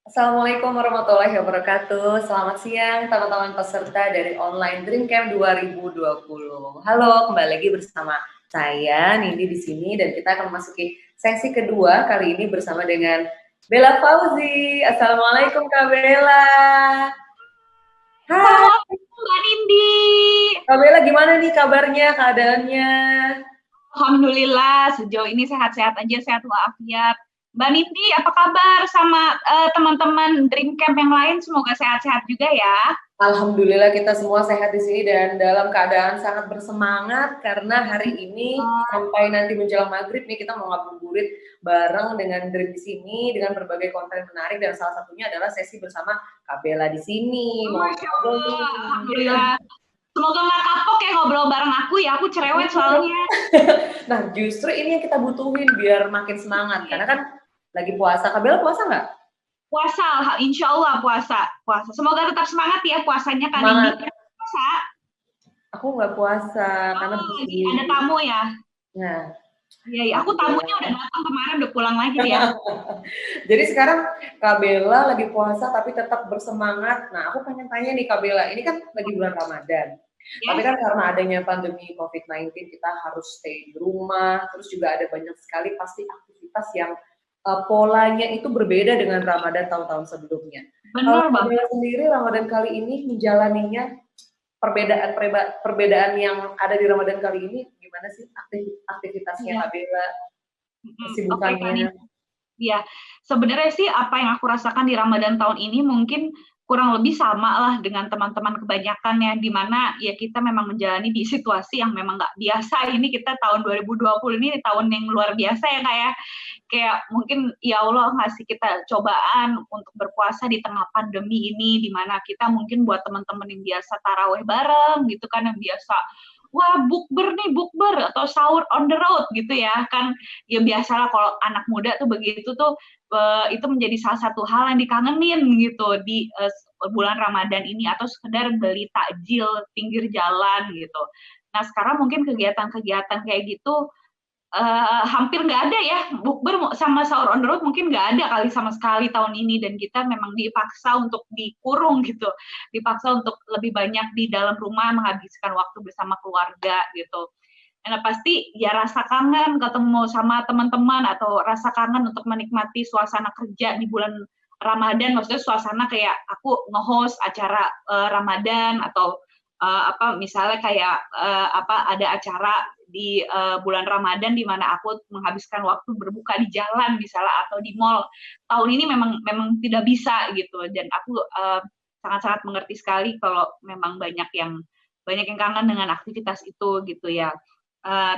Assalamualaikum warahmatullahi wabarakatuh. Selamat siang teman-teman peserta dari Online Dream Camp 2020. Halo, kembali lagi bersama saya Nindi di sini dan kita akan memasuki sesi kedua kali ini bersama dengan Bella Fauzi. Assalamualaikum Kak Bella. Hai, Assalamualaikum Mbak Nindi. Kak Bella gimana nih kabarnya, keadaannya? Alhamdulillah sejauh ini sehat-sehat aja, sehat walafiat. Mbak Nindi, apa kabar sama teman-teman Dream Camp yang lain? Semoga sehat-sehat juga ya. Alhamdulillah kita semua sehat di sini dan dalam keadaan sangat bersemangat karena hari ini sampai nanti menjelang maghrib nih kita mau ngabuburit bareng dengan Dream di sini dengan berbagai konten menarik dan salah satunya adalah sesi bersama Kak Bella di sini. Mau Masya ngobrol Allah, nih. Alhamdulillah. Semoga nggak kapok ya ngobrol bareng aku ya, aku cerewet soalnya. Nah justru ini yang kita butuhin biar makin semangat karena kan lagi puasa. Kak Bella puasa nggak? Puasa, insya Allah puasa. Semoga tetap semangat ya puasanya Kak Nindi. Semangat. Puasa? Aku nggak puasa karena Oh, lagi ada bersih. tamu ya? Nah, Iya, iya. Aku tamunya udah datang kemarin, udah pulang lagi dia. jadi sekarang Kak Bella lagi puasa tapi tetap bersemangat. Nah, aku pengen tanya nih Kak Bella, ini kan lagi bulan Ramadan. Tapi Yes. kan karena adanya pandemi COVID-19 kita harus stay di rumah, terus juga ada banyak sekali pasti aktivitas yang polanya itu berbeda dengan Ramadan tahun-tahun sebelumnya. Kalau Bener Kak banget. Bella sendiri Ramadan kali ini menjalaninya perbedaan yang ada di Ramadan kali ini gimana sih aktivitasnya Iya. Kak Bella, Oke, Kak kesibukannya? Nini. Ya, sebenarnya sih apa yang aku rasakan di Ramadan tahun ini mungkin kurang lebih sama lah dengan teman-teman kebanyakan ya, di mana ya kita memang menjalani di situasi yang memang nggak biasa. Ini kita tahun 2020 ini tahun yang luar biasa ya Kak ya. Kayak mungkin ya Allah ngasih kita cobaan untuk berpuasa di tengah pandemi ini, di mana kita mungkin buat teman-teman yang biasa taraweh bareng gitu kan, yang biasa wah bukber nih bukber atau sahur on the road gitu ya kan, ya biasalah kalau anak muda tuh begitu tuh itu menjadi salah satu hal yang dikangenin gitu di bulan Ramadan ini, atau sekedar beli takjil pinggir jalan gitu. Nah sekarang mungkin kegiatan-kegiatan kayak gitu hampir nggak ada ya, bukber sama sahur on the road mungkin nggak ada kali sama sekali tahun ini, dan kita memang dipaksa untuk dikurung gitu, dipaksa untuk lebih banyak di dalam rumah menghabiskan waktu bersama keluarga gitu. Nah pasti ya rasa kangen ketemu sama teman-teman atau rasa kangen untuk menikmati suasana kerja di bulan Ramadan, maksudnya suasana kayak aku nge-host acara Ramadan atau apa misalnya kayak apa ada acara di bulan Ramadan di mana aku menghabiskan waktu berbuka di jalan misalnya atau di mall. Tahun ini memang tidak bisa gitu, dan aku sangat-sangat mengerti sekali kalau memang banyak yang kangen dengan aktivitas itu gitu ya.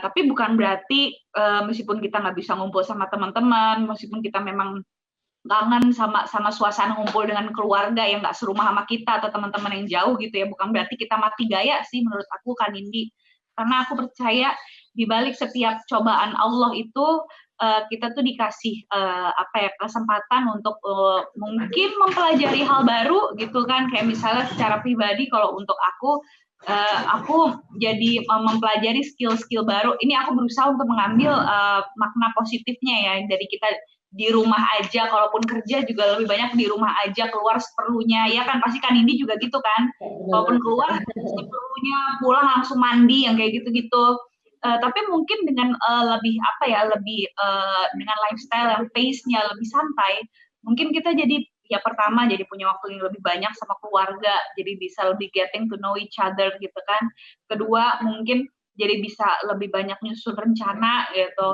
Tapi bukan berarti meskipun kita nggak bisa ngumpul sama teman-teman, meskipun kita memang kangen sama suasana ngumpul dengan keluarga yang nggak serumah sama kita atau teman-teman yang jauh gitu ya, bukan berarti kita mati gaya sih menurut aku kan Indi. Karena aku percaya di balik setiap cobaan Allah itu kita tuh dikasih apa ya kesempatan untuk mungkin mempelajari hal baru gitu kan, kayak misalnya secara pribadi kalau untuk aku jadi mempelajari skill-skill baru. Ini aku berusaha untuk mengambil makna positifnya ya dari kita di rumah aja, kalaupun kerja juga lebih banyak di rumah aja, keluar seperlunya ya kan, pasti kan ini juga gitu kan, walaupun keluar seperlunya, pulang langsung mandi yang kayak gitu-gitu. Tapi mungkin dengan lebih apa ya, lebih dengan lifestyle yang pace-nya lebih santai, mungkin kita jadi ya pertama jadi punya waktu yang lebih banyak sama keluarga, jadi bisa lebih getting to know each other gitu kan. Kedua mungkin jadi bisa lebih banyak nyusun rencana gitu,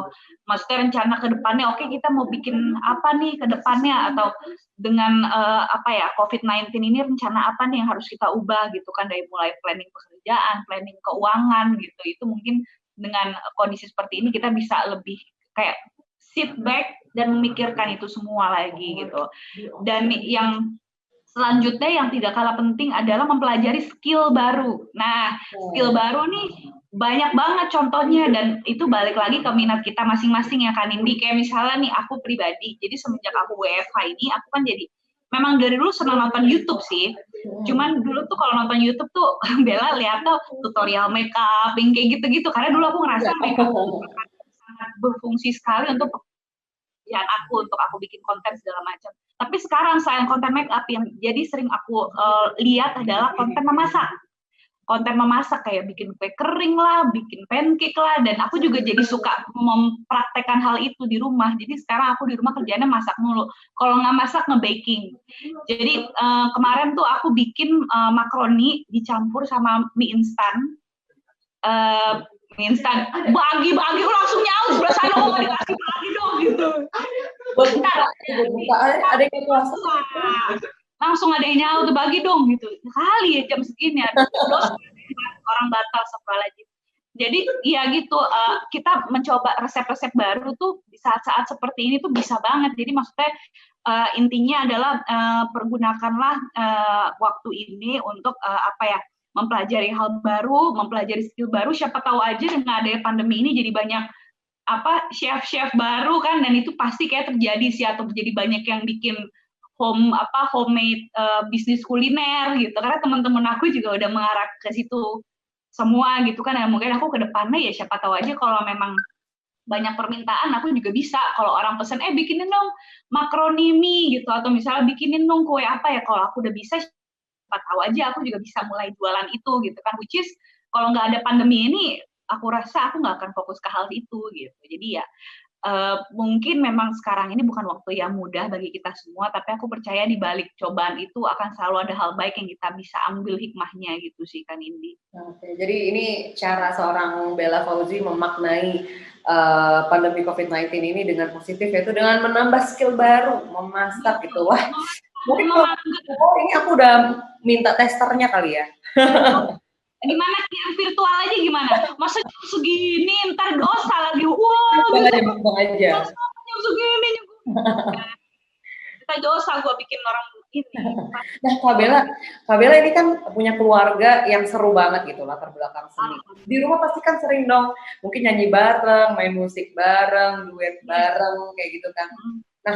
maksudnya rencana ke depannya, oke kita mau bikin apa nih ke depannya, atau dengan apa ya COVID-19 ini rencana apa nih yang harus kita ubah gitu kan, dari mulai planning pekerjaan, planning keuangan gitu. Itu mungkin dengan kondisi seperti ini kita bisa lebih kayak sit back dan memikirkan itu semua lagi gitu. Dan yang selanjutnya yang tidak kalah penting adalah mempelajari skill baru. Nah, skill baru nih banyak banget contohnya, dan itu balik lagi ke minat kita masing-masing ya kan Indi. Kayak misalnya nih aku pribadi, jadi semenjak aku WFH ini aku kan jadi memang dari dulu senang nonton YouTube sih. Cuman dulu tuh kalau nonton YouTube tuh Bella lihat tuh tutorial makeup yang kayak gitu-gitu, karena dulu aku ngerasa makeup sangat berfungsi sekali untuk pekerjaan aku untuk aku bikin konten segala macam. Tapi sekarang selain konten make up yang jadi sering aku lihat adalah konten memasak. Konten memasak kayak bikin kue kering lah, bikin pancake lah, dan aku juga jadi suka mempraktekkan hal itu di rumah. Jadi sekarang aku di rumah kerjanya masak mulu. Kalau nggak masak, nge-baking. Jadi kemarin tuh aku bikin makaroni dicampur sama mie instan. Mie instan, bagi-bagi langsung nyaus, berasa mau dikasih bagi dong gitu. Bentar, ada yang puasa. Langsung ada yang nyaut, bagi dong gitu. Kali ya jam segini ada orang Batak astagfirullahaladzim. Jadi ya gitu, kita mencoba resep-resep baru tuh di saat-saat seperti ini tuh bisa banget. Jadi maksudnya intinya adalah pergunakanlah waktu ini untuk mempelajari hal baru, mempelajari skill baru. Siapa tahu aja dengan adanya pandemi ini jadi banyak chef-chef baru kan, dan itu pasti kayak terjadi sih, atau jadi banyak yang bikin homemade bisnis kuliner gitu, karena teman-teman aku juga udah mengarah ke situ semua gitu kan. Ya mungkin aku ke depannya ya siapa tahu aja kalau memang banyak permintaan aku juga bisa, kalau orang pesen bikinin dong makaroni mie gitu, atau misalnya bikinin dong kue apa ya, kalau aku udah bisa siapa tahu aja aku juga bisa mulai jualan itu gitu kan, which is kalau nggak ada pandemi ini aku rasa aku nggak akan fokus ke hal itu gitu. Jadi ya mungkin memang sekarang ini bukan waktu yang mudah bagi kita semua, tapi aku percaya di balik cobaan itu akan selalu ada hal baik yang kita bisa ambil hikmahnya gitu sih kan Indi. Oke, jadi ini cara seorang Bella Fauzi memaknai pandemi COVID-19 ini dengan positif, yaitu dengan menambah skill baru, memasak gitu. Wah, mungkin ini aku udah minta testernya kali ya. Gimana kirim virtual aja gimana? Masa segini ntar dosa lagi. Wah, bang aja. Segini kita dosa gue bikin orang ini. Nah, Kak Bella ini kan punya keluarga yang seru banget gitu, latar belakang seni. Di rumah pasti kan sering dong, mungkin nyanyi bareng, main musik bareng, duet bareng, kayak gitu kan. Nah,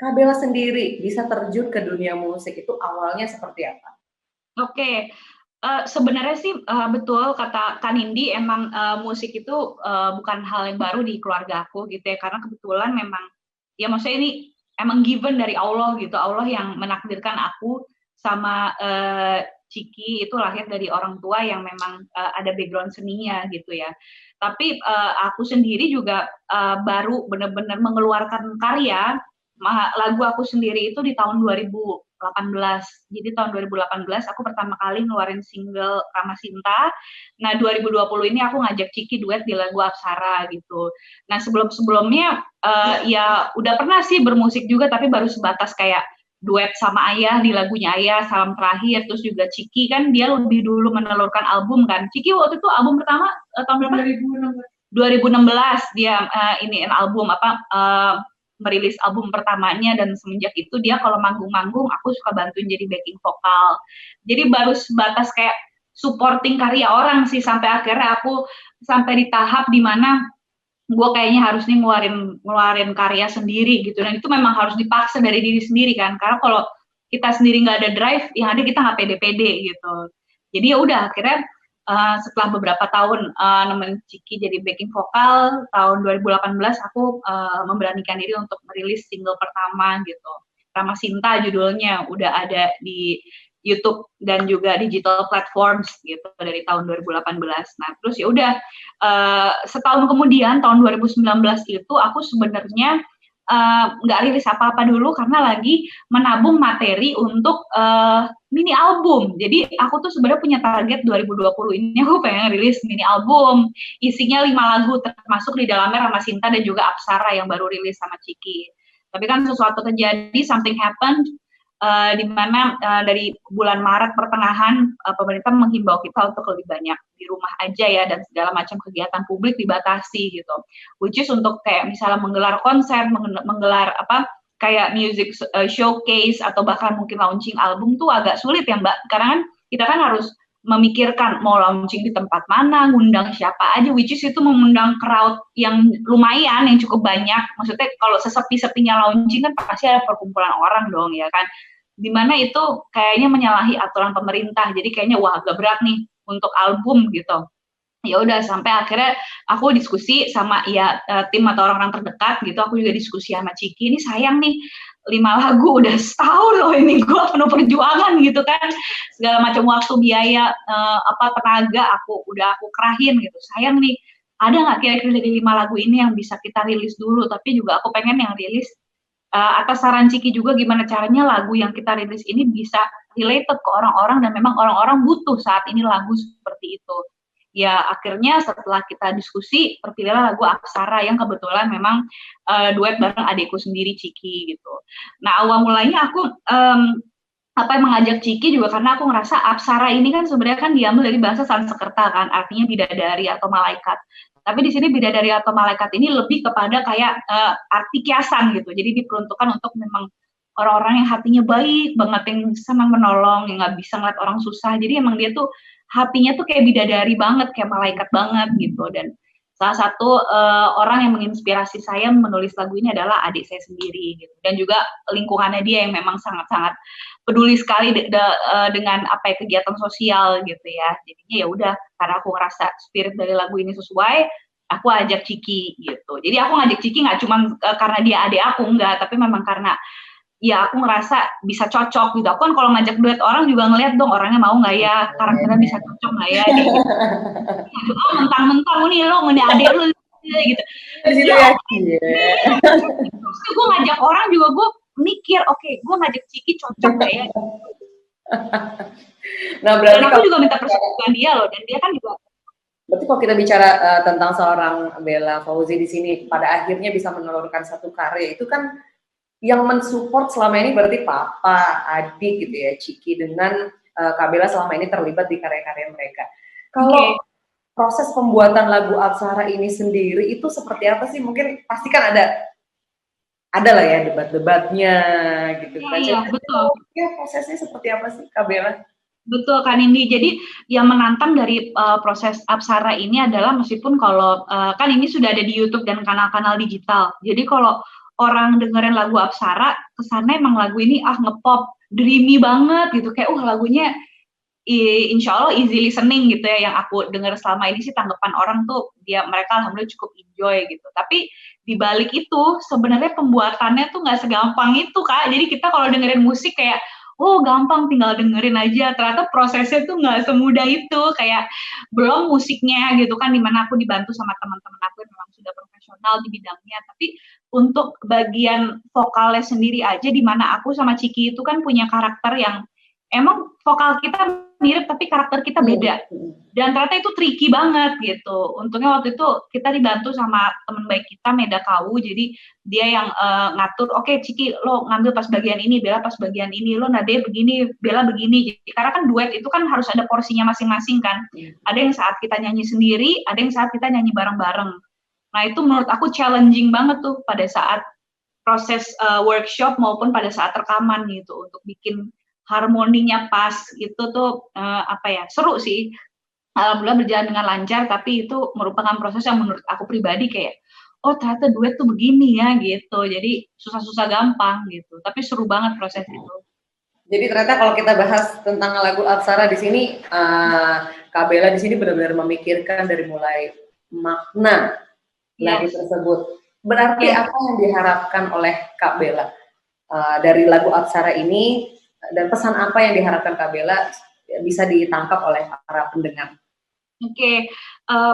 Kak Bella sendiri bisa terjun ke dunia musik itu awalnya seperti apa? Oke. Sebenarnya sih betul kata Kak Nindi, emang musik itu bukan hal yang baru di keluarga aku gitu ya, karena kebetulan memang ya maksudnya ini emang given dari Allah gitu, Allah yang menakdirkan aku sama Ciki itu lahir dari orang tua yang memang ada background seninya gitu ya. Tapi aku sendiri juga baru benar-benar mengeluarkan karya lagu aku sendiri itu di tahun 2018. Jadi tahun 2018 aku pertama kali ngeluarin single Rama Sinta. Nah 2020 ini aku ngajak Ciki duet di lagu Apsara gitu. Nah sebelum-sebelumnya ya udah pernah sih bermusik juga, tapi baru sebatas kayak duet sama Ayah di lagunya Ayah, Salam Terakhir. Terus juga Ciki kan dia lebih dulu menelurkan album kan. Ciki waktu itu album pertama tahun berapa? 2016 dia ini album merilis album pertamanya, dan semenjak itu dia kalau manggung-manggung aku suka bantuin jadi backing vokal. Jadi baru sebatas kayak supporting karya orang sih, sampai akhirnya aku sampai di tahap dimana gue kayaknya harus nih ngeluarin karya sendiri gitu, dan itu memang harus dipaksa dari diri sendiri kan, karena kalau kita sendiri nggak ada drive, yang ada kita nggak pede-pede gitu. Jadi ya udah akhirnya setelah beberapa tahun nemenin Ciki jadi backing vokal, tahun 2018 aku memberanikan diri untuk merilis single pertama gitu. Rama Sinta judulnya, udah ada di YouTube dan juga digital platforms gitu dari tahun 2018. Nah, terus ya udah setahun kemudian tahun 2019 itu aku sebenarnya nggak rilis apa-apa dulu karena lagi menabung materi untuk mini album. Jadi aku tuh sebenarnya punya target 2020 ini aku pengen rilis mini album, isinya 5 lagu termasuk di dalamnya Rama Sinta dan juga Apsara yang baru rilis sama Ciki. Tapi kan sesuatu terjadi, something happened, di mana dari bulan Maret pertengahan pemerintah menghimbau kita untuk lebih banyak di rumah aja ya, dan segala macam kegiatan publik dibatasi gitu. Which is untuk kayak misalnya menggelar konser, menggelar kayak music showcase atau bahkan mungkin launching album tuh agak sulit ya Mbak, karena kan kita kan harus memikirkan mau launching di tempat mana, ngundang siapa aja, which is itu mengundang crowd yang lumayan, yang cukup banyak. Maksudnya kalau sesepi-sepinya launching kan pasti ada perkumpulan orang dong ya kan, dimana itu kayaknya menyalahi aturan pemerintah. Jadi kayaknya wah agak berat nih untuk album gitu. Ya udah sampai akhirnya aku diskusi sama ya tim atau orang-orang terdekat gitu, aku juga diskusi sama Ciki, ini sayang nih 5 lagu udah setahun loh ini gue penuh perjuangan gitu kan, segala macam waktu, biaya, tenaga aku kerahin gitu, sayang nih ada nggak kira-kira dari 5 lagu ini yang bisa kita rilis dulu, tapi juga aku pengen yang rilis atas saran Ciki juga gimana caranya lagu yang kita rilis ini bisa related ke orang-orang dan memang orang-orang butuh saat ini lagu seperti itu. Ya akhirnya setelah kita diskusi terpilihlah lagu Aksara yang kebetulan memang duet bareng adikku sendiri Ciki gitu. Nah awal mulanya aku mengajak Ciki juga karena aku ngerasa Apsara ini kan sebenarnya kan diambil dari bahasa Sanskerta kan, artinya bidadari atau malaikat. Tapi di sini bidadari atau malaikat ini lebih kepada kayak arti kiasan gitu. Jadi diperuntukkan untuk memang orang-orang yang hatinya baik banget, yang senang menolong, yang nggak bisa ngeliat orang susah. Jadi emang dia tuh hatinya tuh kayak bidadari banget, kayak malaikat banget gitu. Dan salah satu orang yang menginspirasi saya menulis lagu ini adalah adik saya sendiri gitu. Dan juga lingkungannya dia yang memang sangat-sangat peduli sekali dengan kegiatan sosial gitu ya. Jadinya ya udah karena aku ngerasa spirit dari lagu ini sesuai, aku ajak Ciki gitu. Jadi aku ngajak Ciki nggak cuma karena dia adik aku, enggak, tapi memang karena ya aku ngerasa bisa cocok gitu. Aku kan kalau ngajak duet orang juga ngeliat dong orangnya mau nggak ya, karakternya bisa cocok nggak ya, kayak gitu. Oh mentang-mentang nih lo ngundang adik lo gitu. Di situ Ya yakin ya. terus gue ngajak orang juga gue mikir, oke, gue ngajak Ciki cocok nggak ya? Nah Dan berarti aku juga minta persetujuan dia loh, dan dia kan juga. berarti kalau kita bicara tentang seorang Bella Fauzi di sini pada akhirnya bisa menelurkan satu karya, itu kan yang mensupport selama ini berarti papa, adik gitu ya, Ciki dengan Kak Bella selama ini terlibat di karya-karya mereka. Kalau proses pembuatan lagu Aksara ini sendiri itu seperti apa sih? Mungkin pasti kan ada lah ya debat-debatnya gitu kan. Iya, betul. Ya prosesnya seperti apa sih Kak Bella? Betul kan Indi. Jadi yang menantang dari proses Apsara ini adalah meskipun kalau kan ini sudah ada di YouTube dan kanal-kanal digital. Jadi kalau orang dengerin lagu Apsara, kesannya emang lagu ini ngepop, dreamy banget gitu. Kayak lagunya insya Allah easy listening gitu ya. Yang aku dengar selama ini sih tanggapan orang tuh mereka alhamdulillah cukup enjoy gitu. Tapi di balik itu sebenarnya pembuatannya tuh nggak segampang itu Kak. Jadi kita kalau dengerin musik kayak gampang tinggal dengerin aja, ternyata prosesnya tuh nggak semudah itu, kayak belum musiknya gitu kan, dimana aku dibantu sama teman-teman aku yang memang sudah profesional di bidangnya, tapi untuk bagian vokalnya sendiri aja, dimana aku sama Ciki itu kan punya karakter yang emang vokal kita mirip tapi karakter kita beda, dan ternyata itu tricky banget gitu. Untungnya waktu itu kita dibantu sama teman baik kita Meda Kau, jadi dia yang ngatur, oke Ciki lo ngambil pas bagian ini, Bella pas bagian ini, lo nade begini, Bella begini. Jadi, karena kan duet itu kan harus ada porsinya masing-masing kan. Ada yang saat kita nyanyi sendiri, ada yang saat kita nyanyi bareng-bareng. Nah itu menurut aku challenging banget tuh pada saat proses workshop maupun pada saat rekaman gitu, untuk bikin harmoninya pas itu tuh seru sih. Alhamdulillah berjalan dengan lancar, tapi itu merupakan proses yang menurut aku pribadi kayak ternyata duet tuh begini ya gitu. Jadi susah-susah gampang gitu, tapi seru banget proses itu. Jadi ternyata kalau kita bahas tentang lagu Apsara di sini, Kak Bella di sini benar-benar memikirkan dari mulai makna lagu tersebut. Berarti apa yang diharapkan oleh Kak Bella dari lagu Apsara ini, dan pesan apa yang diharapkan Kak Bella bisa ditangkap oleh para pendengar?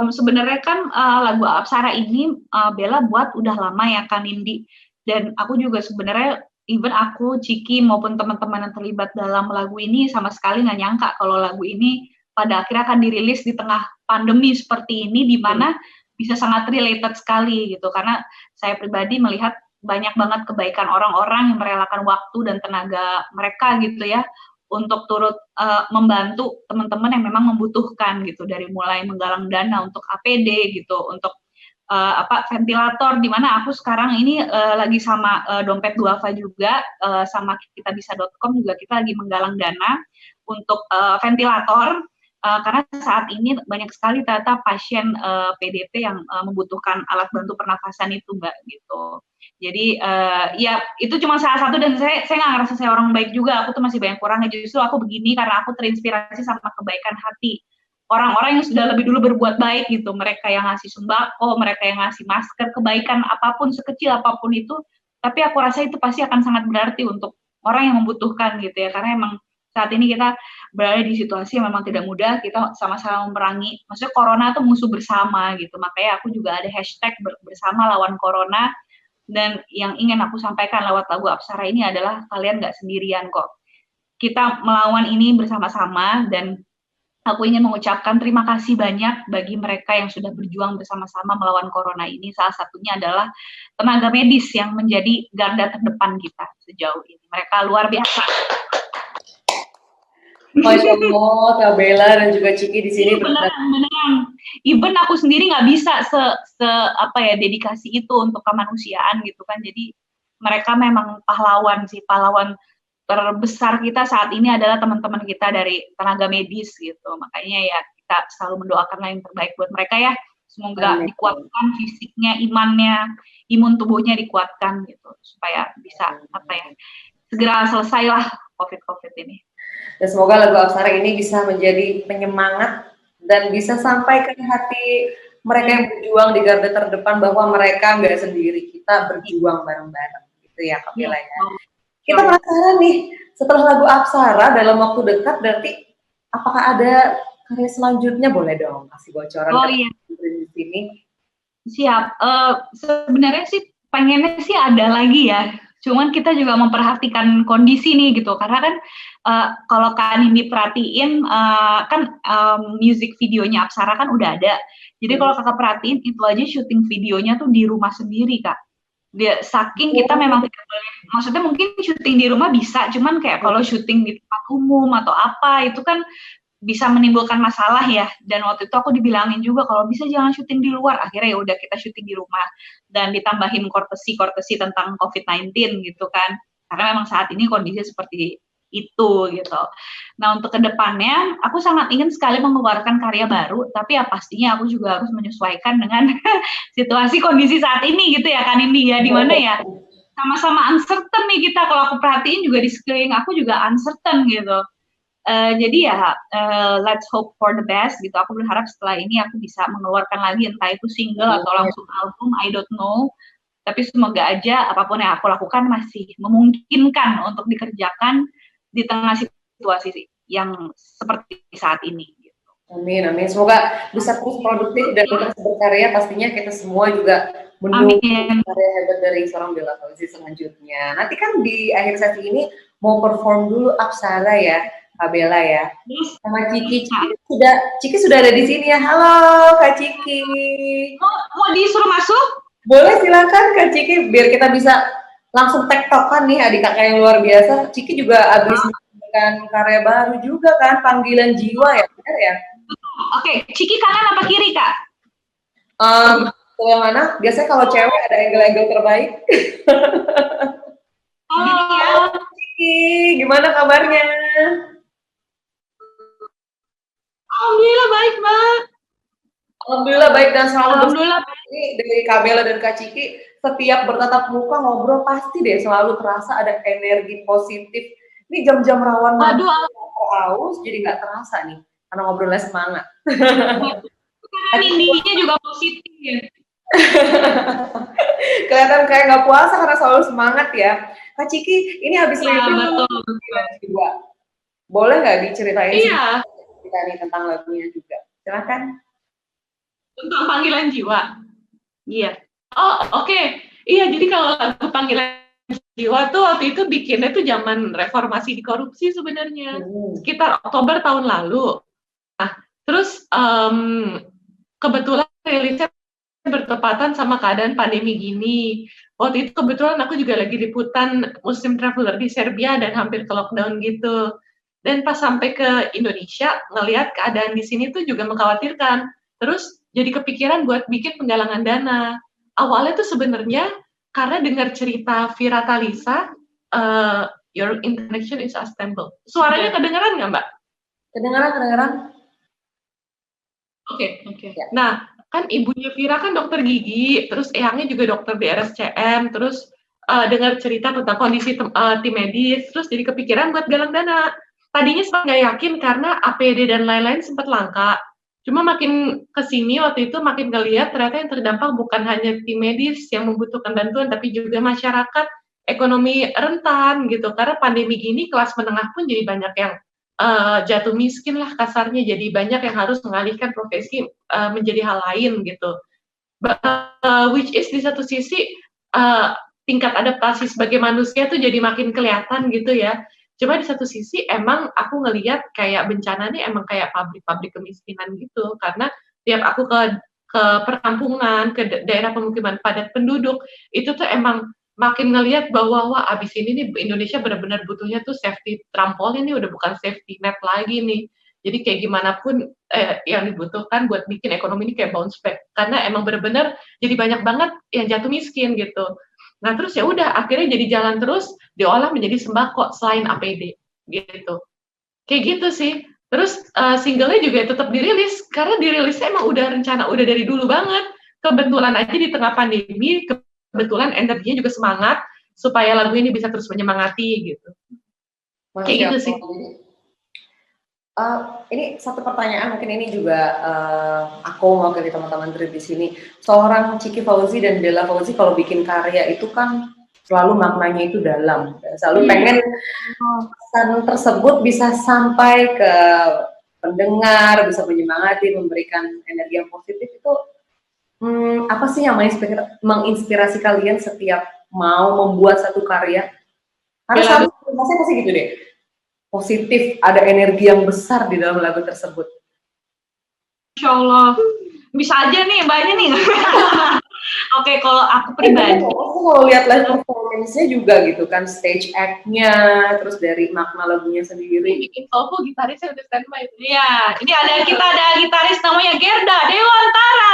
Sebenarnya kan lagu Apsara ini Bella buat udah lama ya kan Indi, dan aku juga sebenarnya even aku, Ciki maupun teman-teman yang terlibat dalam lagu ini sama sekali nggak nyangka kalau lagu ini pada akhirnya akan dirilis di tengah pandemi seperti ini, di mana bisa sangat related sekali gitu, karena saya pribadi melihat banyak banget kebaikan orang-orang yang merelakan waktu dan tenaga mereka gitu ya, untuk turut membantu teman-teman yang memang membutuhkan gitu, dari mulai menggalang dana untuk APD gitu, untuk ventilator, di mana aku sekarang ini lagi sama Dompet Duafa juga, sama kitabisa.com juga kita lagi menggalang dana untuk ventilator, karena saat ini banyak sekali ternyata pasien PDP yang membutuhkan alat bantu pernafasan itu Mbak gitu. Jadi ya itu cuma salah satu, dan saya nggak ngerasa saya orang baik juga, aku tuh masih banyak kurangnya, justru aku begini karena aku terinspirasi sama kebaikan hati orang-orang yang sudah lebih dulu berbuat baik gitu, mereka yang ngasih sembako, mereka yang ngasih masker, kebaikan apapun, sekecil apapun itu, tapi aku rasa itu pasti akan sangat berarti untuk orang yang membutuhkan gitu ya, karena emang saat ini kita berada di situasi yang memang tidak mudah, kita sama-sama memerangi, maksudnya corona itu musuh bersama gitu, makanya aku juga ada hashtag bersama lawan corona, dan yang ingin aku sampaikan lewat lagu Apsara ini adalah kalian nggak sendirian kok. Kita melawan ini bersama-sama, dan aku ingin mengucapkan terima kasih banyak bagi mereka yang sudah berjuang bersama-sama melawan corona ini. Salah satunya adalah tenaga medis yang menjadi garda terdepan kita sejauh ini. Mereka luar biasa. Masya Allah, Kak Bella dan juga Ciki di sini. Beneran. Even aku sendiri nggak bisa dedikasi itu untuk kemanusiaan gitu kan. Jadi mereka memang pahlawan sih, pahlawan terbesar kita saat ini adalah teman-teman kita dari tenaga medis gitu. Makanya ya kita selalu mendoakan yang terbaik buat mereka ya. Semoga dikuatkan fisiknya, imannya, imun tubuhnya dikuatkan gitu supaya bisa segera selesailah COVID ini. Dan semoga lagu Apsara ini bisa menjadi penyemangat dan bisa sampai ke hati mereka yang berjuang di garda terdepan bahwa mereka nggak sendiri, kita berjuang bareng-bareng gitu ya Kak Bella ya. Kita penasaran nih, setelah lagu Apsara dalam waktu dekat berarti apakah ada karya selanjutnya? Boleh dong kasih bocoran di sini. Siap. Sebenarnya sih pengennya sih ada lagi ya. Cuman kita juga memperhatikan kondisi nih gitu, karena kan kalau Kak Nindi perhatiin music videonya Apsara kan udah ada. Jadi kalau Kakak perhatiin itu aja syuting videonya tuh di rumah sendiri Kak. Saking kita memang tidak boleh, maksudnya mungkin syuting di rumah bisa, cuman kayak kalau syuting di tempat umum atau apa itu kan bisa menimbulkan masalah ya. Dan waktu itu aku dibilangin juga kalau bisa jangan syuting di luar. Akhirnya ya udah kita syuting di rumah dan ditambahin kortesi tentang COVID-19 gitu kan. Karena memang saat ini kondisi seperti itu gitu. Nah untuk kedepannya aku sangat ingin sekali mengeluarkan karya baru, tapi ya pastinya aku juga harus menyesuaikan dengan situasi kondisi saat ini gitu ya kan ini ya, dimana ya sama-sama uncertain nih kita. Kalau aku perhatiin juga di sekeliling aku juga uncertain gitu. Jadi ya let's hope for the best gitu. Aku berharap setelah ini aku bisa mengeluarkan lagi entah itu single atau langsung album, I don't know. Tapi semoga aja apapun yang aku lakukan masih memungkinkan untuk dikerjakan di tengah situasi yang seperti saat ini. Gitu. Amin, amin. Semoga bisa terus produktif dan terus berkarya. Pastinya kita semua juga menunggu karya hebat dari seorang Bella Fauzi selanjutnya. Nanti kan di akhir sesi ini mau perform dulu Apsara ya, Kak Bella ya. Sama Ciki. Ciki sudah ada di sini ya. Halo Kak Ciki. Mau disuruh masuk? Boleh, silakan Kak Ciki, biar kita bisa langsung tektokan nih adik kakak yang luar biasa. Ciki juga habis menunjukkan karya baru juga kan, Panggilan Jiwa ya, benar ya? Oke, Ciki kanan apa kiri Kak? Yang mana? Biasanya kalau cewek ada angle-angle terbaik. Halo Ciki, gimana kabarnya? Alhamdulillah baik Mbak. Alhamdulillah baik dan selalu Alhamdulillah. Ini dari Kak Bella dan Kak Ciki, setiap bertatap muka ngobrol pasti deh selalu terasa ada energi positif. Ini jam-jam rawan haus jadi nggak terasa nih karena ngobrolnya semangat. Karena Nindinya juga positif ya. Kelihatan kayak nggak puasa karena selalu semangat ya. Kak Ciki, ini habis betul. Boleh nggak diceritain kita nih tentang lagunya juga? Silakan. Tentang Panggilan Jiwa. Iya. Oh, oke. Iya, jadi kalau lagu Panggilan Jiwa tuh waktu itu bikinnya tuh zaman reformasi di korupsi sebenarnya. Sekitar Oktober tahun lalu. Nah, terus kebetulan rilisnya bertepatan sama keadaan pandemi gini. Waktu itu kebetulan aku juga lagi liputan Muslim Traveler di Serbia dan hampir ke lockdown gitu. Dan pas sampai ke Indonesia, ngelihat keadaan di sini tuh juga mengkhawatirkan. Terus jadi kepikiran buat bikin penggalangan dana. Awalnya tuh sebenarnya karena dengar cerita Vira Talisa, your connection is unstable. Suaranya kedengeran nggak Mbak? Kedengeran. Oke. Nah, kan ibunya Vira kan dokter gigi, terus eyangnya juga dokter di RSCM, terus dengar cerita tentang kondisi tim medis, terus jadi kepikiran buat galang dana. Tadinya sempat nggak yakin karena APD dan lain-lain sempat langka. Cuma makin kesini waktu itu makin ngelihat ternyata yang terdampak bukan hanya tim medis yang membutuhkan bantuan, tapi juga masyarakat ekonomi rentan gitu. Karena pandemi gini kelas menengah pun jadi banyak yang jatuh miskin lah kasarnya, jadi banyak yang harus mengalihkan profesi menjadi hal lain gitu. Which is di satu sisi tingkat adaptasi sebagai manusia tuh jadi makin kelihatan gitu ya. Cuma di satu sisi emang aku ngelihat kayak bencana nih emang kayak pabrik-pabrik kemiskinan gitu, karena tiap aku ke perkampungan, ke daerah pemukiman padat penduduk, itu tuh emang makin ngelihat bahwa wah abis ini nih Indonesia benar-benar butuhnya tuh safety trampolin ini udah bukan safety net lagi nih. Jadi kayak gimana pun yang dibutuhkan buat bikin ekonomi ini kayak bounce back, karena emang benar-benar jadi banyak banget yang jatuh miskin gitu. Nah terus ya udah akhirnya jadi jalan terus diolah menjadi sembako selain APD gitu. Kayak gitu sih. Terus singlenya juga tetap dirilis karena dirilisnya emang udah rencana udah dari dulu banget. Kebetulan aja di tengah pandemi kebetulan energinya juga semangat supaya lagu ini bisa terus menyemangati gitu. Kayak gitu sih. Ini satu pertanyaan mungkin ini juga aku mau ke teman-teman Drip di sini. Seorang Ciki Fauzi dan Bella Fauzi kalau bikin karya itu kan selalu maknanya itu dalam. Selalu pengen pesan tersebut bisa sampai ke pendengar, bisa menyemangati, memberikan energi yang positif itu. Apa sih yang menginspirasi kalian setiap mau membuat satu karya? Karena saya pasti gitu deh. Positif, ada energi yang besar di dalam lagu tersebut. Insya Allah, bisa aja nih mbaknya nih. Oke, kalau aku pribadi, aku kalau lihat live performance-nya juga gitu kan, stage act-nya, terus dari makna lagunya sendiri. Bikin Tofu gitarisnya udah standby. Iya, ini kita ada gitaris namanya Gerda Dewantara.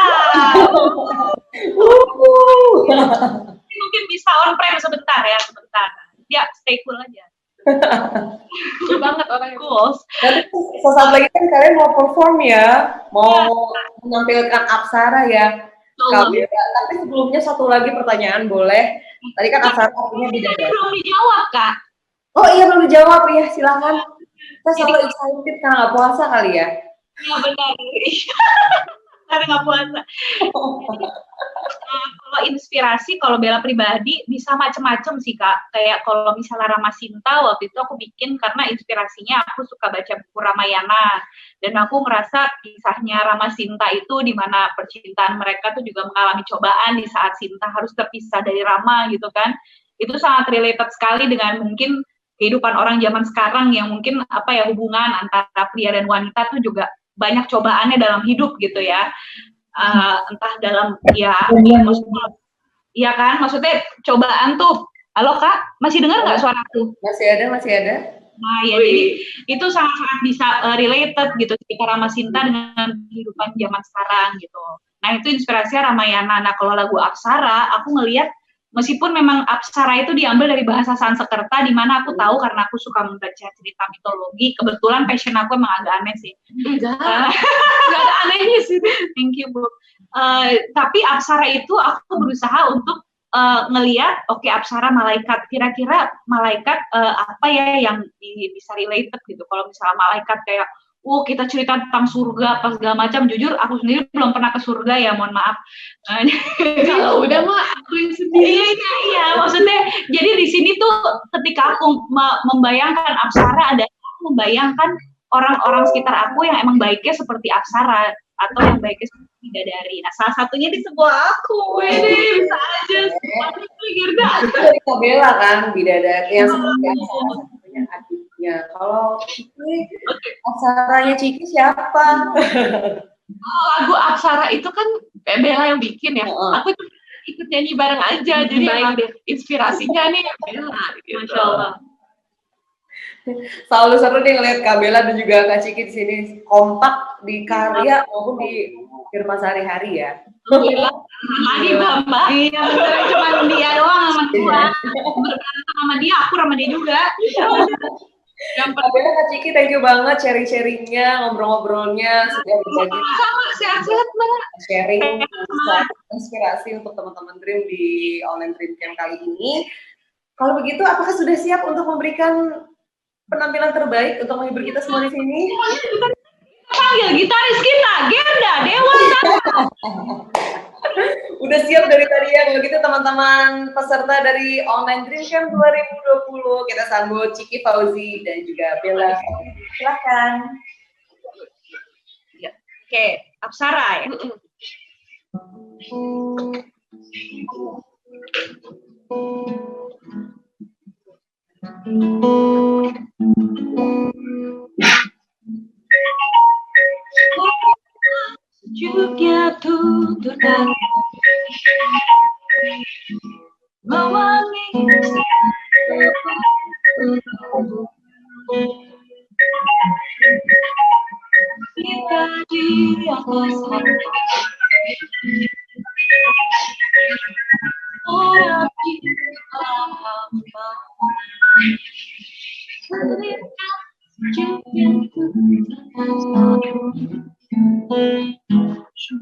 Mungkin bisa on prem sebentar ya, sebentar. Ya, stay cool aja. Cool banget orangnya. Cool. Nanti sesaat lagi kan kalian mau perform ya, mau menampilkan Apsara ya. Tapi sebelumnya satu lagi pertanyaan boleh. Tadi kan Apsara punya bidadari. Belum dijawab Kak. Oh iya belum dijawab ya, silakan. Saya selalu excited karena nggak puasa kali ya. Iya benar. Karena nggak puasa. Kalau inspirasi, kalau Bella pribadi bisa macem-macem sih Kak. Kayak kalau misalnya Ramasinta waktu itu aku bikin karena inspirasinya aku suka baca buku Ramayana dan aku merasa kisahnya Ramasinta itu di mana percintaan mereka tuh juga mengalami cobaan di saat Sinta harus terpisah dari Rama gitu kan. Itu sangat related sekali dengan mungkin kehidupan orang zaman sekarang yang mungkin hubungan antara pria dan wanita tuh juga banyak cobaannya dalam hidup gitu ya. Entah dalam maksudnya kan, maksudnya cobaan tuh. Halo Kak, masih dengar nggak suaraku? Masih ada. Nah ya, jadi itu sangat-sangat bisa related gitu ketika Ramasinta dengan kehidupan zaman sekarang gitu. Nah itu inspirasinya Ramayana. Nah kalau lagu Apsara, aku ngelihat meskipun memang Apsara itu diambil dari bahasa Sanskerta, di mana aku tahu karena aku suka membaca cerita mitologi. Kebetulan passion aku emang agak aneh sih. Enggak ada anehnya sih. Thank you Bu. Tapi Apsara itu aku berusaha untuk ngelihat, oke, Apsara malaikat. Kira-kira malaikat apa ya yang bisa related gitu. Kalau misalnya malaikat kayak kita cerita tentang surga apa segala macam, jujur aku sendiri belum pernah ke surga ya, mohon maaf. Kalau udah mah aku yang sendiri. Iya, maksudnya jadi di sini tuh ketika aku membayangkan Apsara, ada aku membayangkan orang-orang sekitar aku yang emang baiknya seperti Apsara atau yang baiknya seperti bidadari. Nah, salah satunya di sebuah aku. Ini bisa aja. Gerda. Itu dari Kabela kan, bidadari yang seperti Apsara, satunya adiknya. Kalau Ciki, Apsaranya Ciki siapa? Lagu Apsara itu kan Bella yang bikin ya. Aku ikut nyanyi bareng aja. Jadi inspirasinya nih Bella. Gitu. Masya Allah. Selalu seru nih ngeliat Kak Bella dan juga Kak Ciki di sini kompak di karya maupun di kehidupan sehari-hari ya. Alhamdulillah. Lagi Mbak. Iya, cuma dia doang sama gua. Berberantem sama dia, aku sama dia juga. Kak Bella, Kak Ciki, thank you banget sharing-sharingnya, ngobrol-ngobrolnya, sudah berbagi. Sama, sehat-sehat Mbak. Sharing inspirasi untuk teman-teman Dream di online Dream Camp kali ini. Kalau begitu, apakah sudah siap untuk memberikan penampilan terbaik untuk menghibur kita semua di sini? Panggil gitaris kita, Gerda Dewasa. Udah siap dari tadi ya, kalau gitu teman-teman peserta dari Online Dream Camp 2020, kita sambut Ciki Fauzi dan juga Bella. Silakan. Ya. Oke, Apsara ya. Sejuknya tuturkan mewangi kita di atas orang kita hamba sejuknya tuturkan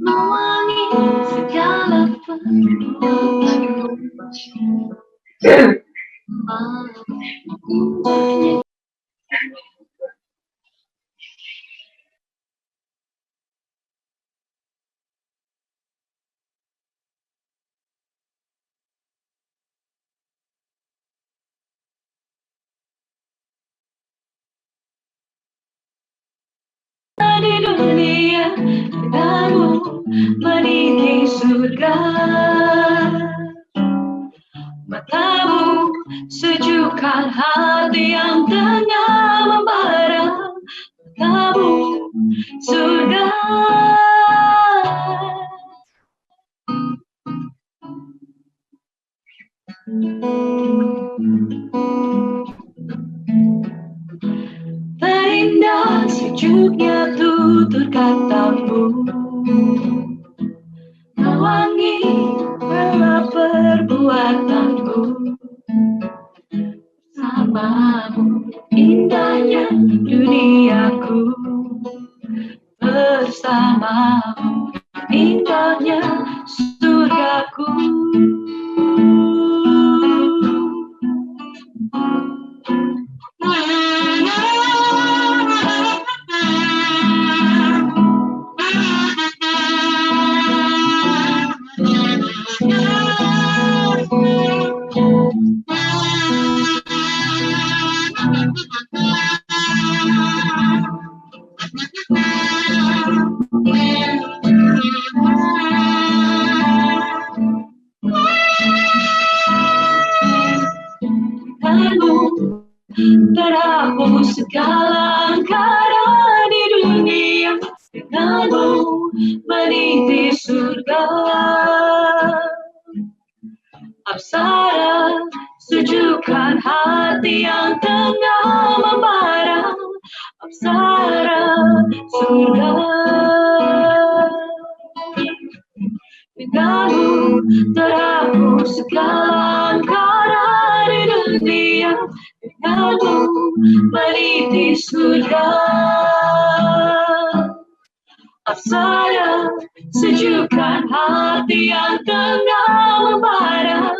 mewangi segala perbuatan. Di dunia kamu meniti surga, matamu sejukkan hati yang tengah membara, matamu surga. Terindah sejuknya tutur katamu, mewangi rela perbuatanmu, bersamamu indahnya duniaku, bersamamu indahnya surgaku. Terhapus segala angkara di dunia, denganmu meniti surga. Apsara sejukkan hati yang tengah membara, Apsara surga. Denganmu terhapus segala angkara di dunia, denganmu meniti surga. Apsara sejukkan hati yang tengah membara,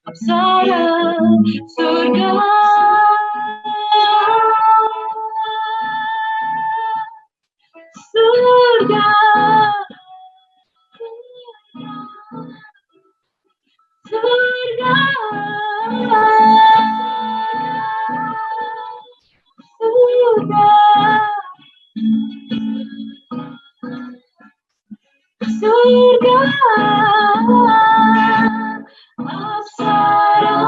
Apsara surga. Surga. Surga. Surga. Surga. Apsara.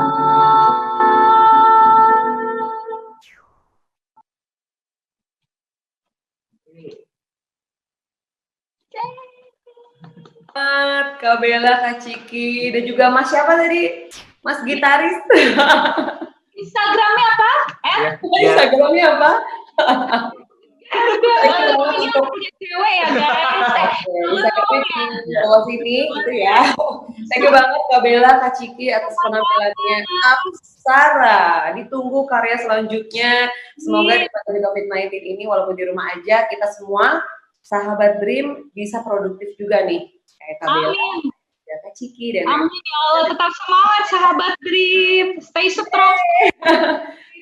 Kak Bella, Kak Ciki, dan juga Mas siapa tadi? Mas gitaris. Instagramnya apa? Instagramnya apa? Punya cewek ya guys. Instagramnya di bawah sini gitu ya. Thank you banget Kak Bella, Kak Ciki atas penampilannya. Apsara, ditunggu karya selanjutnya. Semoga di pandemi COVID-19 ini walaupun di rumah aja kita semua sahabat Dream bisa produktif juga nih. Kayak Kak Bella, ya Kak Ciki dan amin ya Allah, tetap semangat sahabat Dream, stay strong.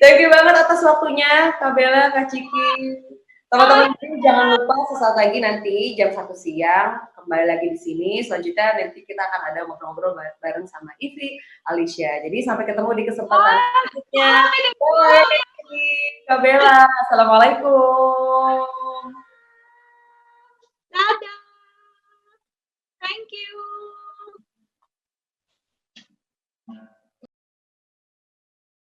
Thank you banget atas waktunya Kak Bella, Kak Ciki. Teman-teman jangan lupa sesaat lagi nanti jam 1 siang kembali lagi di sini. Selanjutnya nanti kita akan ada ngobrol-ngobrol bareng sama Ivy, Alicia. Jadi sampai ketemu di kesempatan selanjutnya. Bye, Kak Bella. Assalamualaikum.